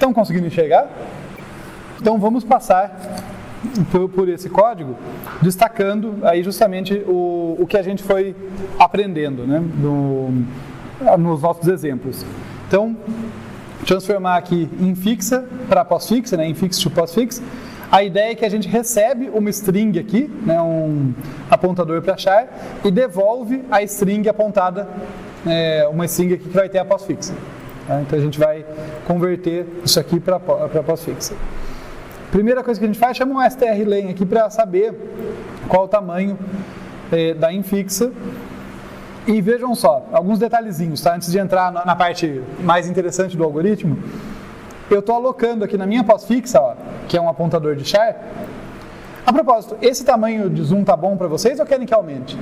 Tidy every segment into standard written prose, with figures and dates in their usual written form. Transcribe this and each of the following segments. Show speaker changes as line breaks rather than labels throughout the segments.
Estão conseguindo enxergar? Então vamos passar por esse código, destacando aí justamente o que a gente foi aprendendo, né, nos nossos exemplos. Então, transformar aqui em fixa para pós-fixa, né, em fix to pós-fix. A ideia é que a gente recebe uma string aqui, né, um apontador para char, e devolve a string apontada, uma string aqui que vai ter a pós-fixa. Tá? Então a gente vai converter isso aqui para pós-fixa. Primeira coisa que a gente faz, chama um strlen aqui para saber qual o tamanho da infixa. E vejam só, alguns detalhezinhos, tá? Antes de entrar na parte mais interessante do algoritmo, eu estou alocando aqui na minha pós-fixa, ó, que é um apontador de char. A propósito, esse tamanho de zoom tá bom para vocês ou querem que aumente?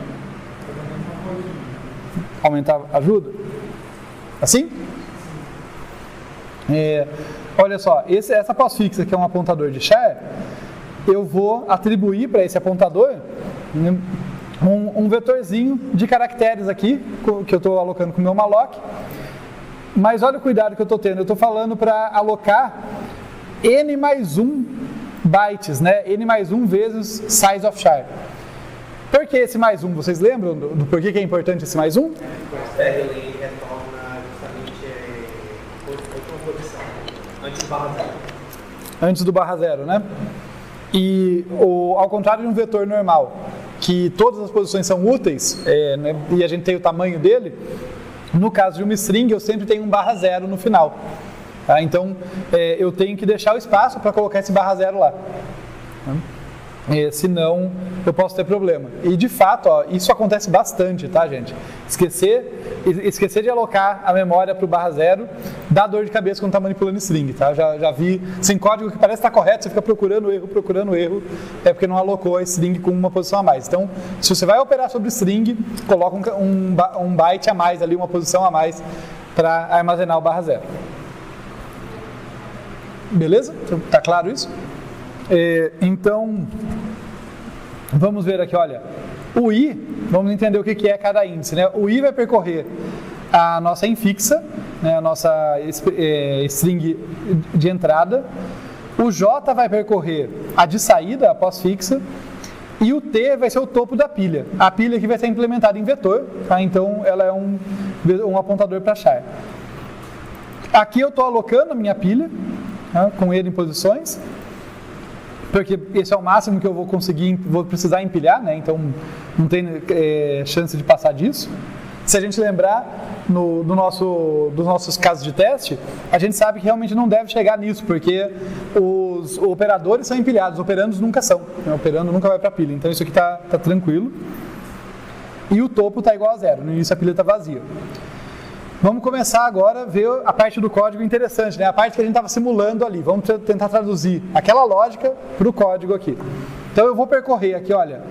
Aumentar ajuda? Assim? Olha só, essa pós-fixa que é um apontador de char, eu vou atribuir para esse apontador um vetorzinho de caracteres aqui, que eu estou alocando com o meu malloc. Mas olha o cuidado que eu estou tendo, eu estou falando para alocar n mais 1 bytes, né? N mais 1 vezes size of char. Por que esse mais 1? Vocês lembram do porquê que é importante esse mais 1?
O strlen retorna justamente outra posição, antes do barra zero.
Antes do barra zero, né? E ao contrário de um vetor normal, que todas as posições são úteis, né, e a gente tem o tamanho dele, no caso de uma string eu sempre tenho um barra zero no final. Tá? Então eu tenho que deixar o espaço para colocar esse barra zero lá. Senão eu posso ter problema. E de fato, ó, isso acontece bastante, tá, gente? Esquecer de alocar a memória para o barra zero dá dor de cabeça quando está manipulando string, tá? Já vi sem código que parece estar correto, você fica procurando erro, é porque não alocou a string com uma posição a mais. Então, se você vai operar sobre string, coloca um byte a mais ali, uma posição a mais para armazenar o barra zero. Beleza? Tá claro isso? Então, vamos ver aqui, olha, o i, vamos entender o que é cada índice, né? O i vai percorrer a nossa infixa, né? A nossa string de entrada, o j vai percorrer a de saída, a pós-fixa, e o t vai ser o topo da pilha, a pilha que vai ser implementada em vetor, tá? Então ela é um apontador para char. Aqui eu estou alocando a minha pilha, tá? Com ele em posições, porque esse é o máximo que eu vou precisar empilhar, né? Então não tem chance de passar disso. Se a gente lembrar dos nossos casos de teste, a gente sabe que realmente não deve chegar nisso, porque os operadores são empilhados, os operandos nunca são, né? O operando nunca vai para a pilha, então isso aqui está tranquilo. E o topo está igual a zero, no início a pilha está vazia. Vamos começar agora a ver a parte do código interessante, né? A parte que a gente estava simulando ali. Vamos tentar traduzir aquela lógica para o código aqui. Então eu vou percorrer aqui, olha,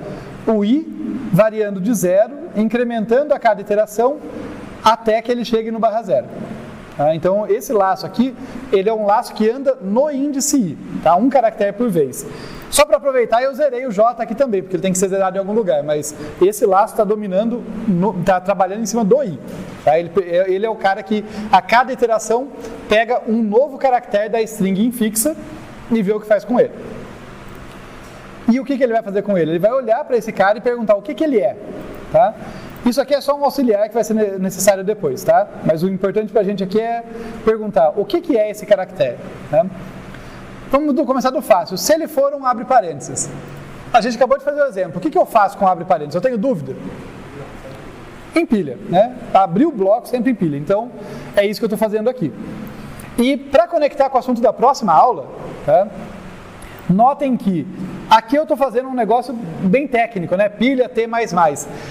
o i variando de 0, incrementando a cada iteração até que ele chegue no barra zero. Tá? Então esse laço aqui, ele é um laço que anda no índice i, tá? Um caractere por vez. Só para aproveitar, eu zerei o j aqui também, porque ele tem que ser zerado em algum lugar, mas esse laço está dominando, está trabalhando em cima do i. Tá? Ele é o cara que, a cada iteração, pega um novo caractere da string infixa e vê o que faz com ele. E o que ele vai fazer com ele? Ele vai olhar para esse cara e perguntar o que ele é. Tá? Isso aqui é só um auxiliar que vai ser necessário depois, tá? Mas o importante para a gente aqui é perguntar o que é esse caractere. Tá? Vamos começar do fácil. Se ele for um abre parênteses, a gente acabou de fazer o exemplo. O que eu faço com abre parênteses? Eu tenho dúvida? Empilha, né? Abrir o bloco sempre empilha. Então, é isso que eu estou fazendo aqui. E para conectar com o assunto da próxima aula, tá? Notem que aqui eu estou fazendo um negócio bem técnico, né? Pilha, T++.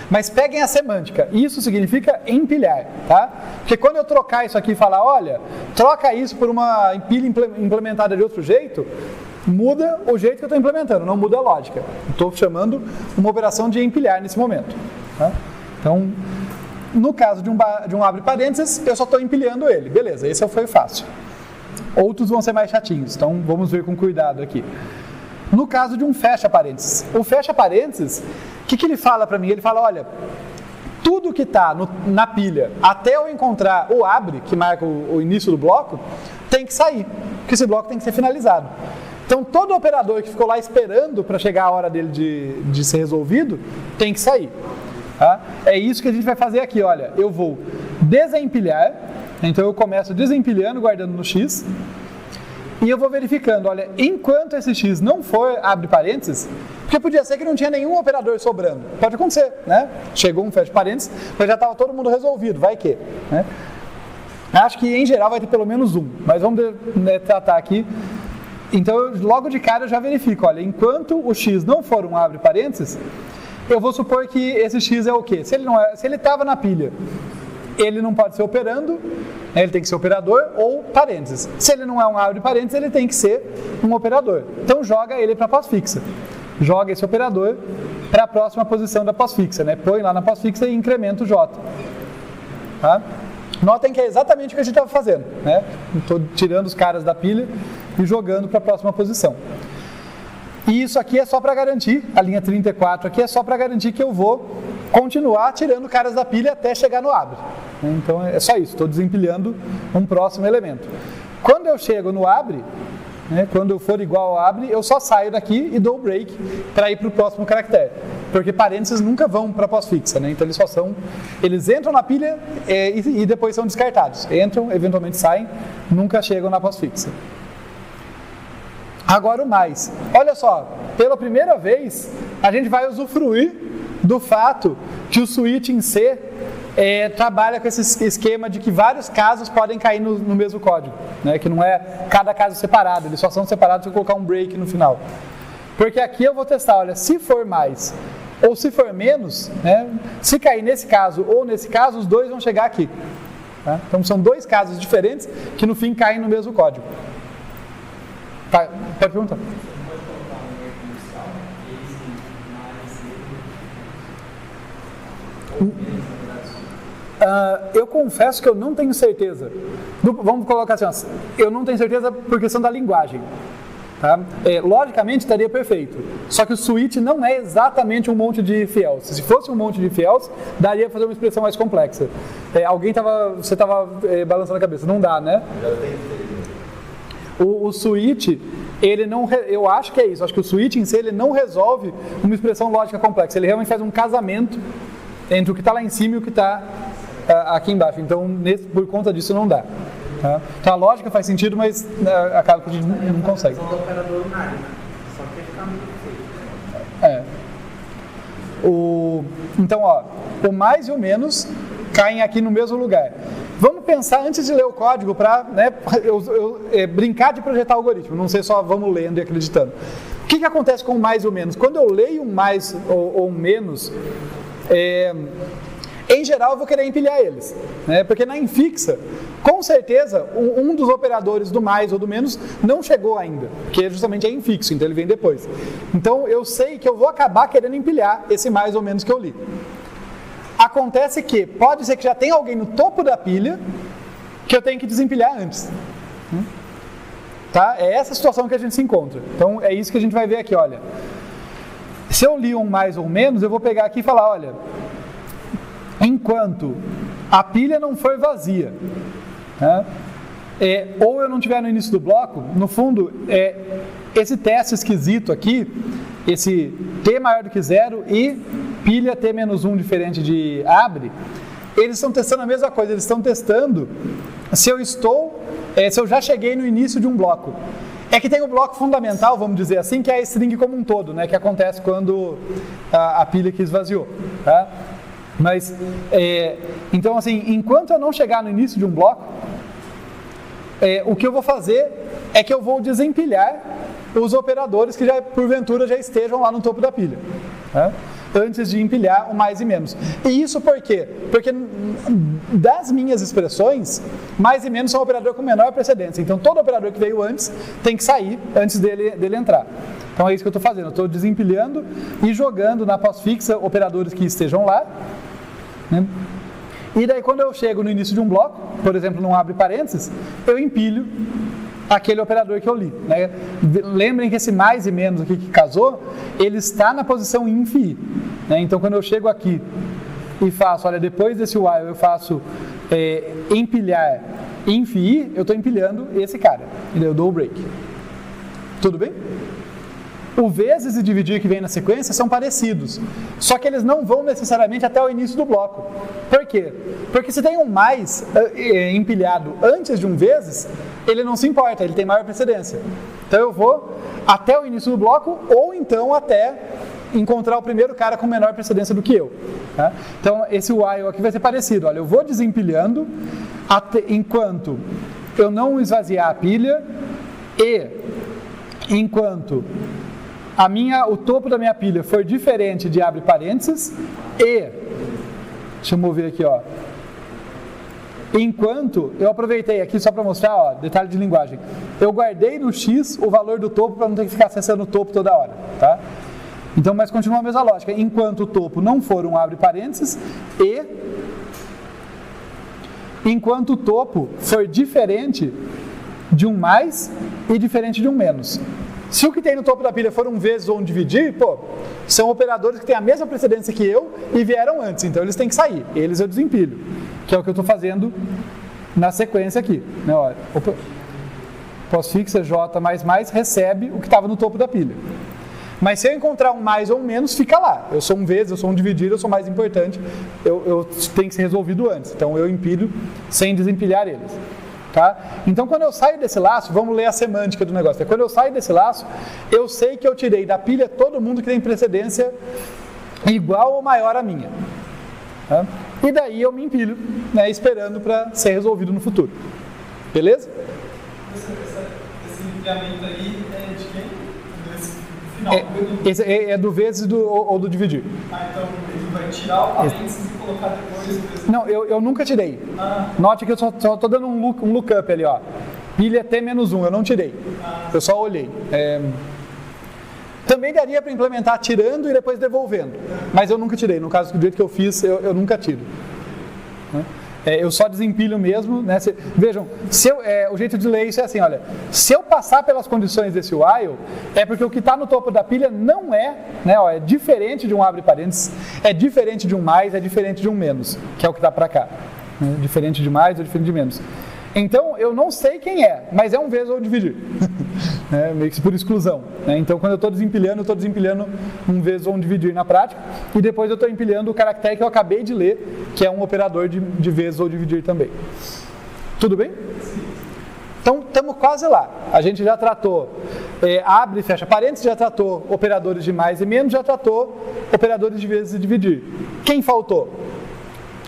Mas peguem a semântica. Isso significa empilhar, tá? Porque quando eu trocar isso aqui e falar, olha, troca isso por uma pilha implementada de outro jeito, muda o jeito que eu estou implementando, não muda a lógica. Estou chamando uma operação de empilhar nesse momento. Tá? Então, no caso de um abre parênteses, eu só estou empilhando ele. Beleza, esse foi fácil. Outros vão ser mais chatinhos, então vamos ver com cuidado aqui. No caso de um fecha parênteses, o fecha parênteses, o que ele fala para mim? Ele fala, olha, tudo que está na pilha, até eu encontrar o abre, que marca o início do bloco, tem que sair, porque esse bloco tem que ser finalizado. Então, todo operador que ficou lá esperando para chegar a hora dele de ser resolvido, tem que sair. Tá? É isso que a gente vai fazer aqui, olha, eu vou desempilhar, então eu começo desempilhando, guardando no X, e eu vou verificando, olha, enquanto esse X não for, abre parênteses, porque podia ser que não tinha nenhum operador sobrando, pode acontecer, né? Chegou um fecha parênteses, mas já estava todo mundo resolvido, vai que, né? Acho que em geral vai ter pelo menos um, mas vamos tratar aqui. Então, logo de cara eu já verifico, olha, enquanto o X não for um abre parênteses, eu vou supor que esse X é o quê? Se ele estava na pilha, ele não pode ser operando, né, ele tem que ser operador ou parênteses. Se ele não é um abre parênteses, ele tem que ser um operador. Então, joga ele para a pós-fixa. Joga esse operador para a próxima posição da pós-fixa, né? Põe lá na pós-fixa e incrementa o J. Tá? Notem que é exatamente o que a gente estava fazendo, né? Estou tirando os caras da pilha e jogando para a próxima posição. E isso aqui é só para garantir, a linha 34 aqui é só para garantir que eu vou continuar tirando caras da pilha até chegar no abre. Então é só isso, estou desempilhando um próximo elemento. Quando eu chego no abre, né, quando eu for igual ao abre, eu só saio daqui e dou o break para ir para o próximo caractere. Porque parênteses nunca vão para a pós-fixa, né? Então eles entram na pilha e depois são descartados. Entram, eventualmente saem, nunca chegam na pós-fixa. Agora o mais. Olha só, pela primeira vez, a gente vai usufruir do fato que o switch em C trabalha com esse esquema de que vários casos podem cair no mesmo código, né? Que não é cada caso separado, eles só são separados se eu colocar um break no final. Porque aqui eu vou testar, olha, se for mais ou se for menos, né? Se cair nesse caso ou nesse caso, os dois vão chegar aqui. Tá? Então são dois casos diferentes que no fim caem no mesmo código. Tá, pode perguntar. Eu confesso que eu não tenho certeza. Vamos colocar assim, ó, eu não tenho certeza por questão da linguagem. Tá? Logicamente estaria perfeito. Só que o switch não é exatamente um monte de if else. Se fosse um monte de if else, daria para fazer uma expressão mais complexa. Você estava balançando a cabeça, não dá, né? O switch, ele não, eu acho que é isso, acho que o switch em si ele não resolve uma expressão lógica complexa, ele realmente faz um casamento entre o que está lá em cima e o que está aqui embaixo, então por conta disso não dá. Tá? Então a lógica faz sentido, mas acaba que a gente não consegue. Então, ó, o mais e o menos caem aqui no mesmo lugar. Vamos pensar, antes de ler o código, para brincar de projetar algoritmo, não ser só vamos lendo e acreditando. O que acontece com o mais e o menos? Quando eu leio um mais ou um menos, em geral eu vou querer empilhar eles, né? Porque na infixa, com certeza, um dos operadores do mais ou do menos não chegou ainda, porque justamente é infixo, então ele vem depois. Então eu sei que eu vou acabar querendo empilhar esse mais ou menos que eu li. Acontece que pode ser que já tenha alguém no topo da pilha que eu tenho que desempilhar antes. Tá? É essa situação que a gente se encontra. Então é isso que a gente vai ver aqui, olha. Se eu li um mais ou menos, eu vou pegar aqui e falar, olha, enquanto a pilha não for vazia, né, ou eu não estiver no início do bloco, no fundo, esse teste esquisito aqui, esse T maior do que 0 e pilha T menos 1 diferente de abre, eles estão testando a mesma coisa, eles estão testando se eu já cheguei no início de um bloco. É que tem o bloco fundamental, vamos dizer assim, que é a string como um todo, né, que acontece quando a pilha aqui esvaziou. Tá? Mas, então assim, enquanto eu não chegar no início de um bloco, o que eu vou fazer é que eu vou desempilhar os operadores que já, porventura já estejam lá no topo da pilha. Tá? Antes de empilhar o mais e menos. E isso por quê? Porque das minhas expressões, mais e menos são operador com menor precedência. Então todo operador que veio antes tem que sair antes dele entrar. Então é isso que eu estou fazendo. Eu estou desempilhando e jogando na pós-fixa operadores que estejam lá. Né? E daí quando eu chego no início de um bloco, por exemplo, não abre parênteses, eu empilho aquele operador que eu li. Né? Lembrem que esse mais e menos aqui que casou, ele está na posição infi. Né? Então quando eu chego aqui e faço, olha, depois desse while eu faço empilhar inf i, eu estou empilhando esse cara. E daí eu dou o break. Tudo bem? O vezes e dividir que vem na sequência são parecidos, só que eles não vão necessariamente até o início do bloco. Por quê? Porque se tem um mais empilhado antes de um vezes, ele não se importa, ele tem maior precedência. Então eu vou até o início do bloco ou então até encontrar o primeiro cara com menor precedência do que eu. Tá? Então esse while aqui vai ser parecido. Olha, eu vou desempilhando enquanto eu não esvaziar a pilha e enquanto o topo da minha pilha for diferente de abre parênteses e, deixa eu mover aqui, ó, enquanto, eu aproveitei aqui só para mostrar, ó, detalhe de linguagem, eu guardei no X o valor do topo para não ter que ficar acessando o topo toda hora, tá? Então, mas continua a mesma lógica, enquanto o topo não for um abre parênteses e enquanto o topo for diferente de um mais e diferente de um menos. Se o que tem no topo da pilha for um vezes ou um dividir, são operadores que têm a mesma precedência que eu e vieram antes, então eles têm que sair. Eles eu desempilho, que é o que eu estou fazendo na sequência aqui. Né? Olha, pós-fixa J++ recebe o que estava no topo da pilha. Mas se eu encontrar um mais ou um menos, fica lá. Eu sou um vezes, eu sou um dividir, eu sou mais importante, eu tenho que ser resolvido antes. Então eu empilho sem desempilhar eles. Tá? Então, quando eu saio desse laço, vamos ler a semântica do negócio. Quando eu saio desse laço, eu sei que eu tirei da pilha todo mundo que tem precedência igual ou maior à minha. Tá? E daí eu me empilho, né, esperando para ser resolvido no futuro. Beleza?
Esse empilhamento aí é de quem? Esse
final. É do vezes ou do dividir.
Então ele vai tirar o parênteses e colocar depois.
Não, eu nunca tirei. Note que eu só estou dando um lookup ali, ó. Pilha T-1, eu não tirei. Eu só olhei. Também daria para implementar tirando e depois devolvendo. Mas eu nunca tirei. No caso do jeito que eu fiz, eu nunca tiro. Eu só desempilho mesmo, né? Vejam, o jeito de ler isso é assim, olha, se eu passar pelas condições desse while, é porque o que está no topo da pilha não é, né? Ó, é diferente de um abre parênteses, é diferente de um mais, é diferente de um menos, que é o que está para cá. Né? Diferente de mais ou diferente de menos. Então, eu não sei quem é, mas é um vezes ou dividir. Meio que por exclusão. Né? Então, quando eu estou desempilhando um vezes ou um dividir na prática, e depois eu estou empilhando o caractere que eu acabei de ler, que é um operador de vezes ou dividir também. Tudo bem? Então, estamos quase lá. A gente já tratou abre e fecha parênteses, já tratou operadores de mais e menos, já tratou operadores de vezes e dividir. Quem faltou?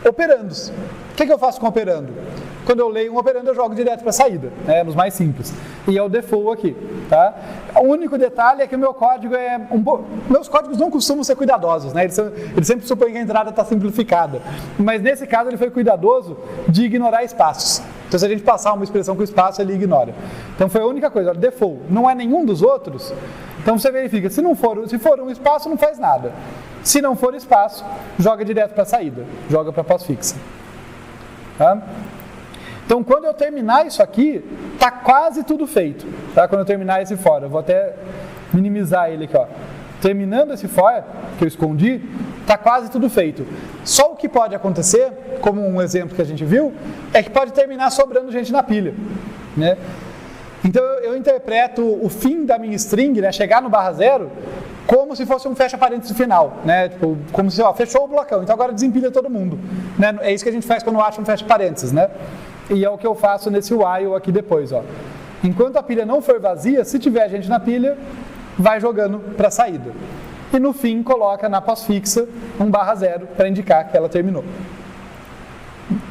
Operandos. O que eu faço com operando? Quando eu leio um operando, eu jogo direto para a saída, né, nos mais simples. E é o default aqui. Tá? O único detalhe é que o meu código meus códigos não costumam ser cuidadosos, né? Eles sempre supõem que a entrada está simplificada. Mas nesse caso ele foi cuidadoso de ignorar espaços. Então se a gente passar uma expressão com espaço, ele ignora. Então foi a única coisa, default. Não é nenhum dos outros, então você verifica. Se for um espaço, não faz nada. Se não for espaço, joga direto para a saída. Joga para pós-fixa. Tá? Então, quando eu terminar isso aqui, está quase tudo feito. Tá? Quando eu terminar esse for, eu vou até minimizar ele aqui. Ó. Terminando esse for, que eu escondi, está quase tudo feito. Só o que pode acontecer, como um exemplo que a gente viu, é que pode terminar sobrando gente na pilha. Né? Então, eu interpreto o fim da minha string, né, chegar no /0, como se fosse um fecha parênteses final. Né? Tipo, como se, fechou o blocão, então agora desempilha todo mundo. Né? É isso que a gente faz quando acha um fecha parênteses, né? E é o que eu faço nesse while aqui depois, ó. Enquanto a pilha não for vazia, se tiver gente na pilha, vai jogando para a saída. E no fim, coloca na pós-fixa um /0 para indicar que ela terminou.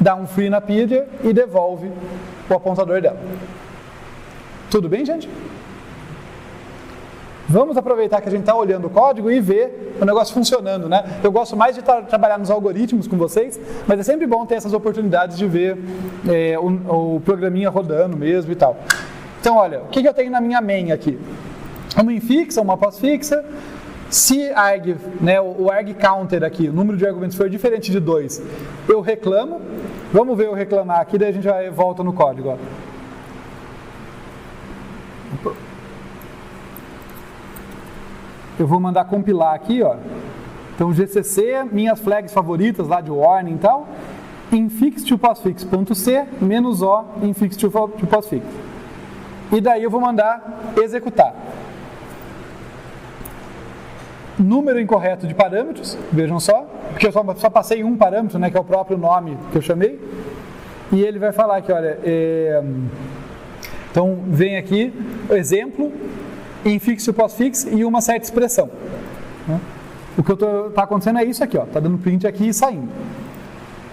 Dá um free na pilha e devolve o apontador dela. Tudo bem, gente? Vamos aproveitar que a gente está olhando o código e ver o negócio funcionando, né? Eu gosto mais de trabalhar nos algoritmos com vocês, mas é sempre bom ter essas oportunidades de ver o programinha rodando mesmo e tal. Então, olha, o que eu tenho na minha main aqui? Uma infixa, uma pós-fixa. Se arg, né, o arg counter aqui, o número de argumentos for diferente de 2, eu reclamo. Vamos ver eu reclamar aqui, daí a gente volta no código. Ó. Eu vou mandar compilar aqui, ó. Então, GCC, minhas flags favoritas lá de warning e tal. infix to postfix.c menos O infix to postfix. E daí eu vou mandar executar. Número incorreto de parâmetros, vejam só, porque eu só passei um parâmetro, né, que é o próprio nome que eu chamei, e ele vai falar que, olha, então vem aqui o exemplo, infix to postfix e uma certa expressão. Né? O que está acontecendo é isso aqui, está dando print aqui e saindo.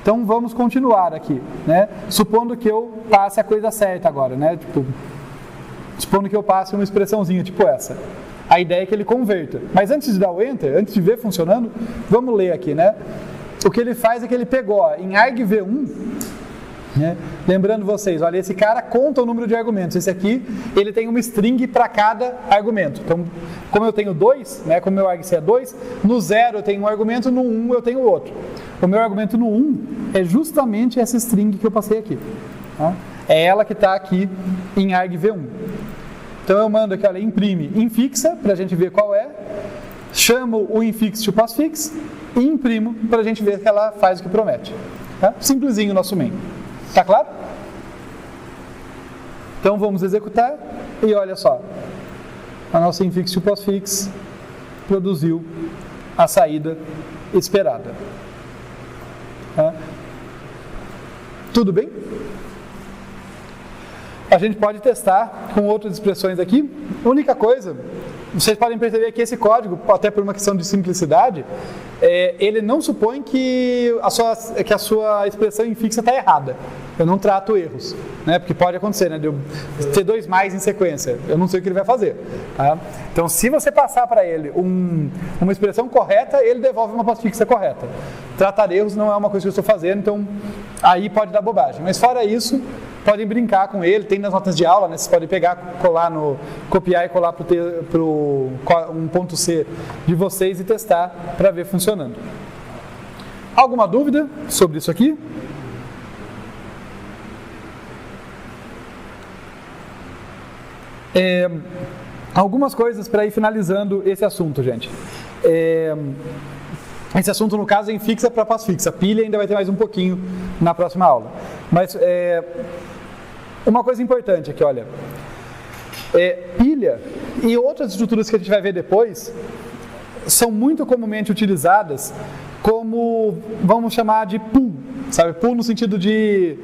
Então vamos continuar aqui, né? Supondo que eu passe a coisa certa agora, né? Tipo, supondo que eu passe uma expressãozinha tipo essa. A ideia é que ele converta. Mas antes de dar o Enter, antes de ver funcionando, vamos ler aqui, né? O que ele faz é que ele pegou em argv1, né? Lembrando vocês, olha, esse cara conta o número de argumentos. Esse aqui, ele tem uma string para cada argumento. Então, como eu tenho 2, né? Como meu argc é 2, no 0 eu tenho um argumento, no 1 eu tenho outro. O meu argumento no 1 é justamente essa string que eu passei aqui. Tá? É ela que está aqui em argv1. Então eu mando aqui, olha, imprime infixa, para a gente ver qual é, chamo o infix to postfix e imprimo para a gente ver que ela faz o que promete. Tá? Simplesinho o nosso main. Tá claro? Então vamos executar e olha só, a nossa infix to postfix produziu a saída esperada. Tá? Tudo bem? A gente pode testar com outras expressões aqui. A única coisa, vocês podem perceber que esse código, até por uma questão de simplicidade, ele não supõe que a sua expressão infixa está errada. Eu não trato erros, né? Porque pode acontecer, né? De eu ter 2 mais em sequência. Eu não sei o que ele vai fazer. Tá? Então, se você passar para ele uma expressão correta, ele devolve uma postfixa correta. Tratar erros não é uma coisa que eu estou fazendo, então aí pode dar bobagem. Mas fora isso, podem brincar com ele, tem nas notas de aula, né? Vocês podem pegar, copiar e colar para um ponto C de vocês e testar para ver funcionando. Alguma dúvida sobre isso aqui? Algumas coisas para ir finalizando esse assunto, gente. Esse assunto, no caso, é infixa para postfixa. Pilha ainda vai ter mais um pouquinho na próxima aula. Mas uma coisa importante aqui, olha. Pilha e outras estruturas que a gente vai ver depois são muito comumente utilizadas como, vamos chamar de pool, sabe? Pool no sentido de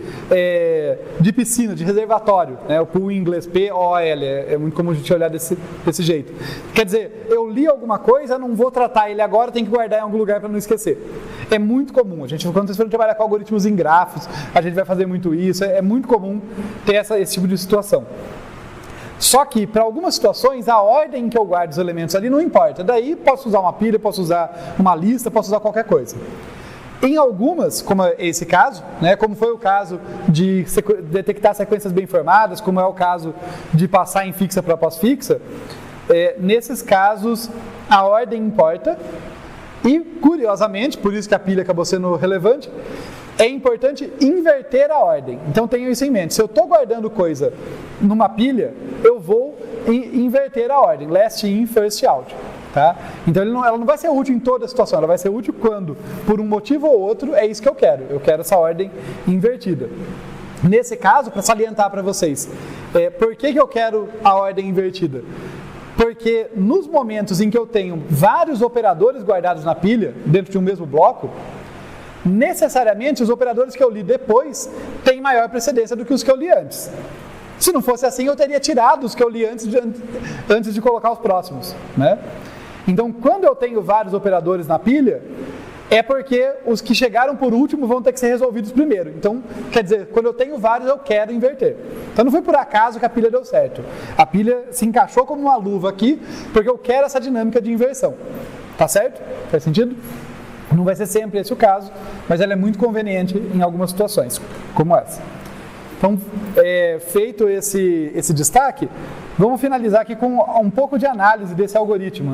piscina, de reservatório, né? O pool em inglês, P-O-L, é muito comum a gente olhar desse jeito. Quer dizer, eu li alguma coisa, não vou tratar ele agora, tenho que guardar em algum lugar para não esquecer. É muito comum, quando vocês forem trabalhar com algoritmos em grafos, a gente vai fazer muito isso, é muito comum ter esse tipo de situação. Só que, para algumas situações, a ordem em que eu guardo os elementos ali não importa. Daí, posso usar uma pilha, posso usar uma lista, posso usar qualquer coisa. Em algumas, como é esse caso, né, como foi o caso de detectar sequências bem formadas, como é o caso de passar infixa para postfixa, nesses casos, a ordem importa. E, curiosamente, por isso que a pilha acabou sendo relevante, é importante inverter a ordem. Então tenham isso em mente. Se eu estou guardando coisa numa pilha, eu vou inverter a ordem. Last in, first out. Tá? Então ela não vai ser útil em toda a situação. Ela vai ser útil quando, por um motivo ou outro, é isso que eu quero. Eu quero essa ordem invertida. Nesse caso, para salientar para vocês, por que eu quero a ordem invertida? Porque nos momentos em que eu tenho vários operadores guardados na pilha, dentro de um mesmo bloco, necessariamente os operadores que eu li depois têm maior precedência do que os que eu li antes. Se não fosse assim, eu teria tirado os que eu li antes de colocar os próximos, né? Então, quando eu tenho vários operadores na pilha, é porque os que chegaram por último vão ter que ser resolvidos primeiro. Então, quer dizer, quando eu tenho vários, eu quero inverter. Então, não foi por acaso que a pilha deu certo. A pilha se encaixou como uma luva aqui, porque eu quero essa dinâmica de inversão. Tá certo? Faz sentido? Não vai ser sempre esse o caso, mas ela é muito conveniente em algumas situações, como essa. Então, feito esse destaque, vamos finalizar aqui com um pouco de análise desse algoritmo.